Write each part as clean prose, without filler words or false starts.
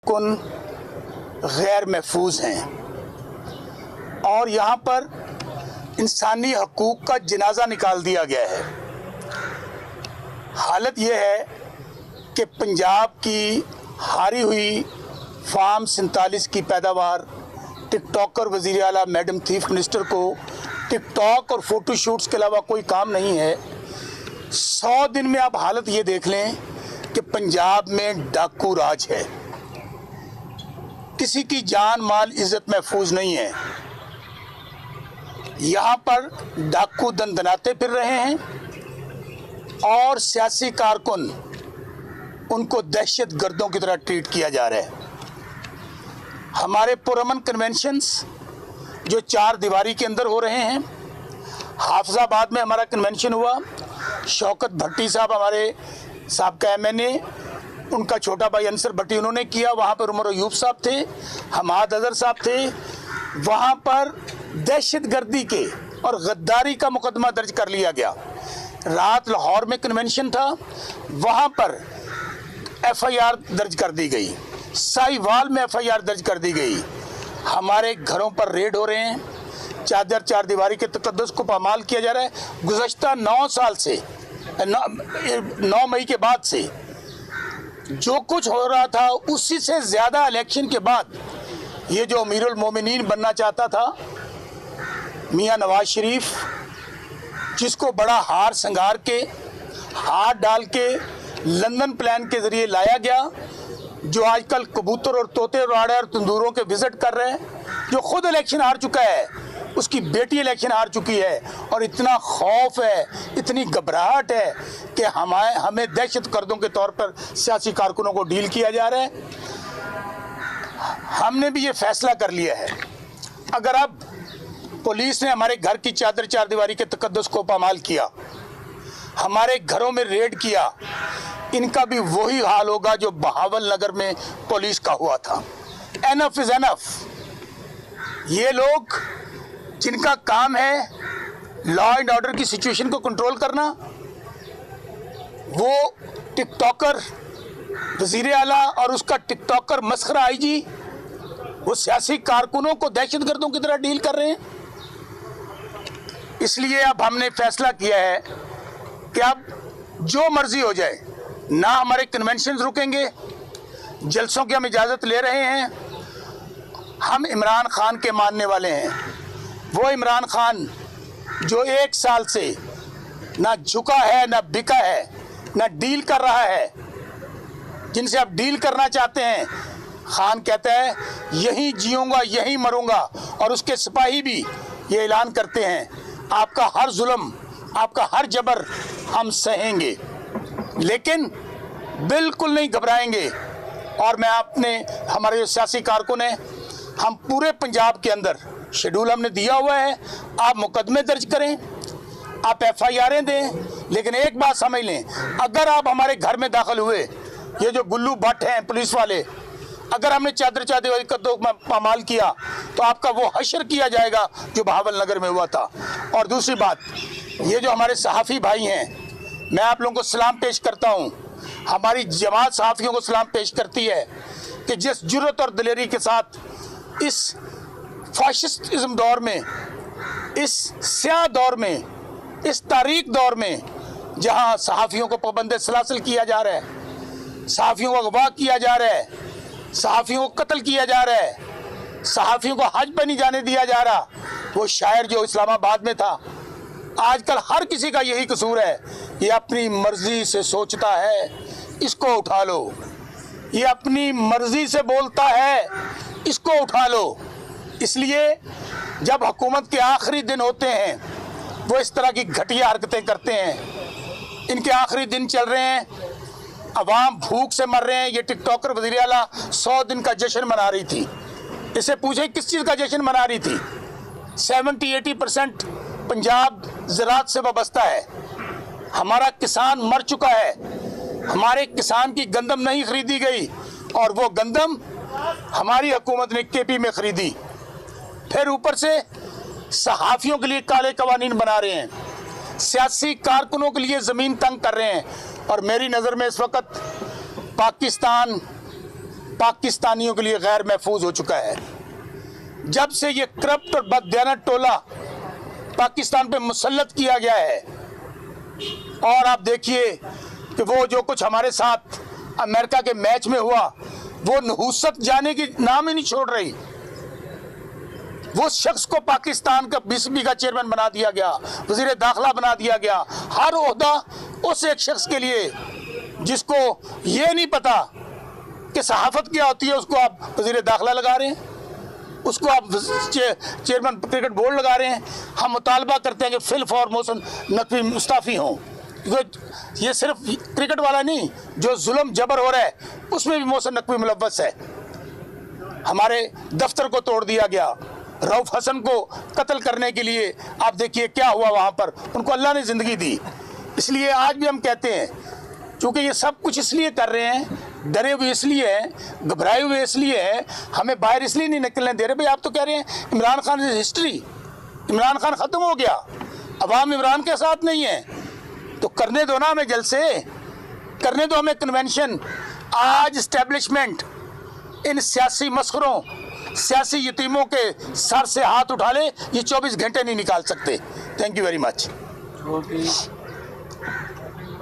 कारकुन गैर महफूज हैं और यहाँ पर इंसानी हकूक़ का जनाजा निकाल दिया गया है। हालत ये है कि पंजाब की हारी हुई फार्म 47 की पैदावार टिकटॉकर वज़ीर आला मैडम चीफ मिनिस्टर को टिकटॉक और फ़ोटो शूट्स के अलावा कोई काम नहीं है। 100 दिन में आप हालत ये देख लें कि पंजाब में डाकू राज है, किसी की जान माल इज्जत महफूज नहीं है। यहाँ पर डाकू दंदनाते फिर रहे हैं और सियासी कारकुन उनको दहशत गर्दों की तरह ट्रीट किया जा रहा है। हमारे पुरअमन कन्वेंशंस जो 4 दीवारी के अंदर हो रहे हैं, हाफिजाबाद में हमारा कन्वेंशन हुआ, शौकत भट्टी साहब हमारे साबका MNA, उनका छोटा भाई अंसर भट्टी उन्होंने किया, वहाँ पर उमर अयूब साहब थे, हमाद अजहर साहब थे। वहाँ पर दहशत गर्दी के और गद्दारी का मुकदमा दर्ज कर लिया गया। रात लाहौर में कन्वेंशन था, वहाँ पर FIR दर्ज कर दी गई, साहिवाल में FIR दर्ज कर दी गई। हमारे घरों पर रेड हो रहे हैं, चार दीवारी के तकद्दुस को पामाल किया जा रहा है। गुज़श्ता 9 साल से 9 मई के बाद से जो कुछ हो रहा था उसी से ज़्यादा इलेक्शन के बाद ये जो अमीरुल मोमिनीन बनना चाहता था मियां नवाज शरीफ, जिसको बड़ा हार संगार के हाथ डाल के लंदन प्लान के ज़रिए लाया गया, जो आजकल कबूतर और तोते उड़ाड़े और तंदूरों के विजिट कर रहे हैं, जो खुद इलेक्शन हार चुका है, उसकी बेटी इलेक्शन हार चुकी है और इतना खौफ है, इतनी घबराहट है कि हमें दहशत गर्दों के तौर पर सियासी कारकुनों को डील किया जा रहा है। हमने भी ये फैसला कर लिया है, अगर अब पुलिस ने हमारे घर की चार दीवारी के तकद्दुस को पामाल किया, हमारे घरों में रेड किया, इनका भी वही हाल होगा जो बहावल नगर में पुलिस का हुआ था। Enough is enough. ये लोग जिनका काम है लॉ एंड ऑर्डर की सिचुएशन को कंट्रोल करना, वो टिकटॉकर वज़ीर आला और उसका टिकटॉकर मस्खरा IG वो सियासी कारकुनों को दहशतगर्दों की तरह डील कर रहे हैं। इसलिए अब हमने फैसला किया है कि अब जो मर्जी हो जाए, ना हमारे कन्वेंशन रुकेंगे, जलसों की हम इजाज़त ले रहे हैं। हम इमरान खान के मानने वाले हैं, वो इमरान खान जो 1 साल से ना झुका है, ना बिका है, ना डील कर रहा है। जिनसे आप डील करना चाहते हैं, खान कहता है यहीं जीऊँगा यहीं मरूंगा, और उसके सिपाही भी ये ऐलान करते हैं आपका हर जुल्म, आपका हर जबर हम सहेंगे, लेकिन बिल्कुल नहीं घबराएंगे। और मैं हमारे जो सियासी कारकुन हैं, हम पूरे पंजाब के अंदर शेड्यूल हमने दिया हुआ है, आप मुकदमे दर्ज करें, आप FIR दें, लेकिन एक बात समझ लें, अगर आप हमारे घर में दाखिल हुए, ये जो गुल्लू भट्ट हैं पुलिस वाले, अगर हमने चादर का पामाल किया तो आपका वो हशर किया जाएगा जो बहावल नगर में हुआ था। और दूसरी बात, ये जो हमारे सहाफ़ी भाई हैं, मैं आप लोगों को सलाम पेश करता हूँ, हमारी जमात सहाफ़ियों को सलाम पेश करती है कि जिस जुर्रत और दिलेरी के साथ इस फाशिस्टिज्म दौर में, इस स्याह दौर में, इस तारीख दौर में, जहाँ सहाफ़ियों को पाबंद सलासिल किया जा रहा है, सहाफ़ियों को अगवा किया जा रहा है, सहाफ़ियों को कत्ल किया जा रहा है, सहाफ़ियों को हज पर नहीं जाने दिया जा रहा, वो शायर जो इस्लामाबाद में था, आजकल हर किसी का यही कसूर है, ये अपनी मर्ज़ी से सोचता है, इसको उठा लो, ये अपनी मर्ज़ी से बोलता है, इसको उठा लो। इसलिए जब हुकूमत के आखिरी दिन होते हैं, वो इस तरह की घटिया हरकतें करते हैं। इनके आखिरी दिन चल रहे हैं, अवाम भूख से मर रहे हैं। ये टिकटॉकर वज़ीर आला 100 दिन का जश्न मना रही थी, इसे पूछे किस चीज़ का जश्न मना रही थी। 70-80% पंजाब ज़राअत से वाबस्ता है, हमारा किसान मर चुका है, हमारे किसान की गंदम नहीं खरीदी गई, और वो गंदम हमारी हुकूमत ने KP में खरीदी। फिर ऊपर से सहाफ़ियों के लिए काले कवानीन बना रहे हैं, सियासी कारकुनों के लिए ज़मीन तंग कर रहे हैं। और मेरी नज़र में इस वक्त पाकिस्तान पाकिस्तानियों के लिए गैर महफूज हो चुका है। जब से ये करप्ट और बददियानत टोला पाकिस्तान पे मुसल्लत किया गया है, और आप देखिए कि वो जो कुछ हमारे साथ अमेरिका के मैच में हुआ, वो नहुसत जाने की नाम ही नहीं छोड़ रही। वो शख्स को पाकिस्तान का बीसीबी का चेयरमैन बना दिया गया, वजीर दाखिला बना दिया गया, हर ओहदा उस एक शख्स के लिए जिसको ये नहीं पता कि सहाफत क्या होती है, उसको आप वजीर दाखिला लगा रहे हैं, उसको आप चेयरमैन क्रिकेट बोर्ड लगा रहे हैं। हम मुतालबा करते हैं कि फिल फॉर मोहसिन नकवी मुस्ताफ़ी हों, क्योंकि ये सिर्फ क्रिकेट वाला नहीं, जो जुल्म जबर हो रहा है उसमें भी मोहसिन नकवी मुलव्वस है। हमारे दफ्तर को तोड़ दिया गया, रऊफ हसन को कत्ल करने के लिए आप देखिए क्या हुआ वहाँ पर, उनको अल्लाह ने ज़िंदगी दी। इसलिए आज भी हम कहते हैं, चूँकि ये सब कुछ इसलिए कर रहे हैं, डरे हुए इसलिए हैं, घबराए हुए इसलिए हैं, हमें बाहर इसलिए नहीं निकलने दे रहे। भाई आप तो कह रहे हैं इमरान खान इज हिस्ट्री, इमरान खान ख़त्म हो गया, अवाम इमरान के साथ नहीं है, तो करने दो ना हमें जलसे, करने दो हमें कन्वेंशन। आज इस्टेब्लिशमेंट इन सियासी मस्खरों, सियासी यतीमों के सर से हाथ उठा ले, ये 24 घंटे नहीं निकाल सकते। Thank you very much.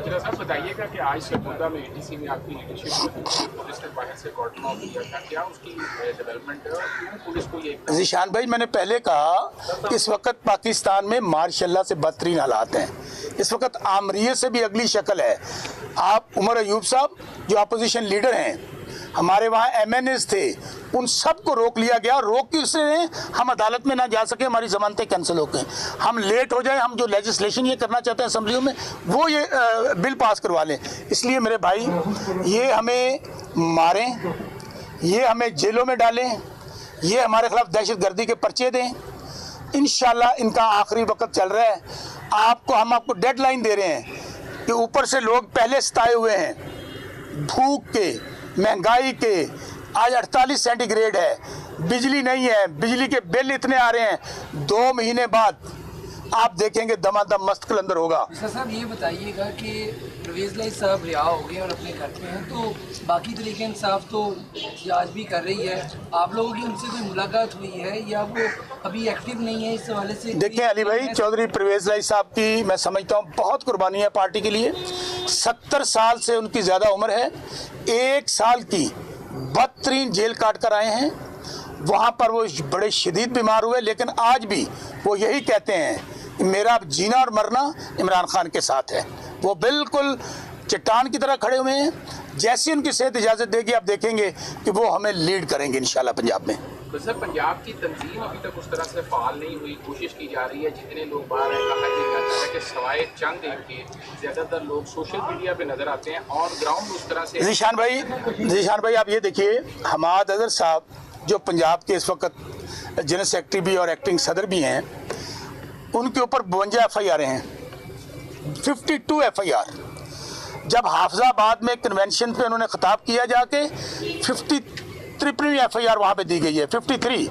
साहब बताइएगा कि आज सरगोदा में एडीसी में आपकी लीडरशिप पुलिस ने बाहर से कॉर्डन ऑफ किया था, क्या उसकी डेवलपमेंट है और क्यों पुलिस को ये? ज़ीशान भाई, मैंने पहले कहा कि इस वक्त पाकिस्तान में मार्शल्लाह से बदतरीन हालात हैं, इस वक्त आमरीत से भी अगली शक्ल है। आप उमर अयूब साहब जो अपोजिशन लीडर हैं, हमारे वहाँ MNAs थे, उन सब को रोक लिया गया। रोक क्यों इसलिए? हम अदालत में ना जा सके, हमारी ज़मानतें कैंसिल हो गई, हम लेट हो जाए, हम जो लेजिस्लेशन ये करना चाहते हैं असम्बलियों में वो ये बिल पास करवा लें। इसलिए मेरे भाई, ये हमें मारें, ये हमें जेलों में डालें, ये हमारे खिलाफ दहशत गर्दी के पर्चे दें, इंशाल्लाह इनका आखिरी वक्त चल रहा है। हम आपको डेडलाइन दे रहे हैं कि ऊपर से लोग पहले सताए हुए हैं, भूख के, महंगाई के, आज 48 सेंटीग्रेड है, बिजली नहीं है, बिजली के बिल इतने आ रहे हैं। 2 महीने बाद आप देखेंगे दमादम मस्त कलंदर होगा। साहब ये बताइएगा कि परवेज़ लाई साहब रिहा हो गए और अपने घर पे हैं, तो बाकी तरीके इंसाफ तो आज भी कर रही है, आप लोगों की उनसे कोई मुलाकात हुई है या वो अभी एक्टिव नहीं है इस हवाले से? देखिए अली भाई, चौधरी परवेज़ लाई साहब की मैं समझता हूँ बहुत कुर्बानी है पार्टी के लिए। 70 साल से उनकी ज़्यादा उम्र है, 1 साल की बदतरीन जेल काट कर आए हैं। वहाँ पर वो बड़े शदीद बीमार हुए, लेकिन आज भी वो यही कहते हैं कि मेरा जीना और मरना इमरान खान के साथ है। वो बिल्कुल चट्टान की तरह खड़े हुए हैं। जैसी उनकी सेहत इजाज़त देगी, आप देखेंगे कि वो हमें लीड करेंगे इंशाल्लाह पंजाब में। तो सर, पंजाब की तंजीम अभी तक उस तरह से फाल नहीं हुई, कोशिश की जा रही है, जितने लोग बाहर हैं, कहा जाता है कि सवाए चंद के ज़्यादातर लोग सोशल मीडिया पे नज़र आते हैं और ग्राउंड उस तरह से। ज़ीशान भाई आप ये देखिए, हमाद अजहर साहब जो पंजाब के इस वक्त जनरल सेक्रेटरी भी और एक्टिंग सदर भी हैं, उनके ऊपर 52 FIR हैं, 52 FIR। जब हाफिजाबाद में कन्वेंशन पे उन्होंने खिताब किया जाके 53वीं FIR वहाँ पे दी गई है, 53।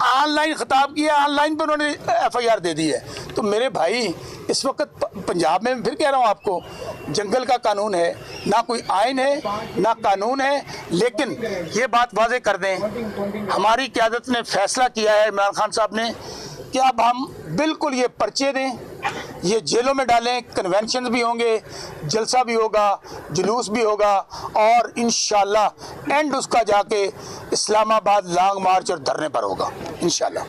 ऑनलाइन खिताब किया, ऑनलाइन पे उन्होंने FIR दे दी है। तो मेरे भाई, इस वक्त पंजाब में फिर कह रहा हूँ आपको, जंगल का कानून है, ना कोई आइन है ना कानून है। लेकिन ये बात वाज़ेह कर दें, हमारी क़यादत ने फैसला किया है, इमरान खान साहब ने, कि अब हम बिल्कुल ये पर्चे दें, ये जेलों में डालें, कन्वेंशन भी होंगे, जलसा भी होगा, जुलूस भी होगा, और इंशाल्लाह एंड उसका जाके इस्लामाबाद लॉन्ग मार्च और धरने पर होगा इंशाल्लाह।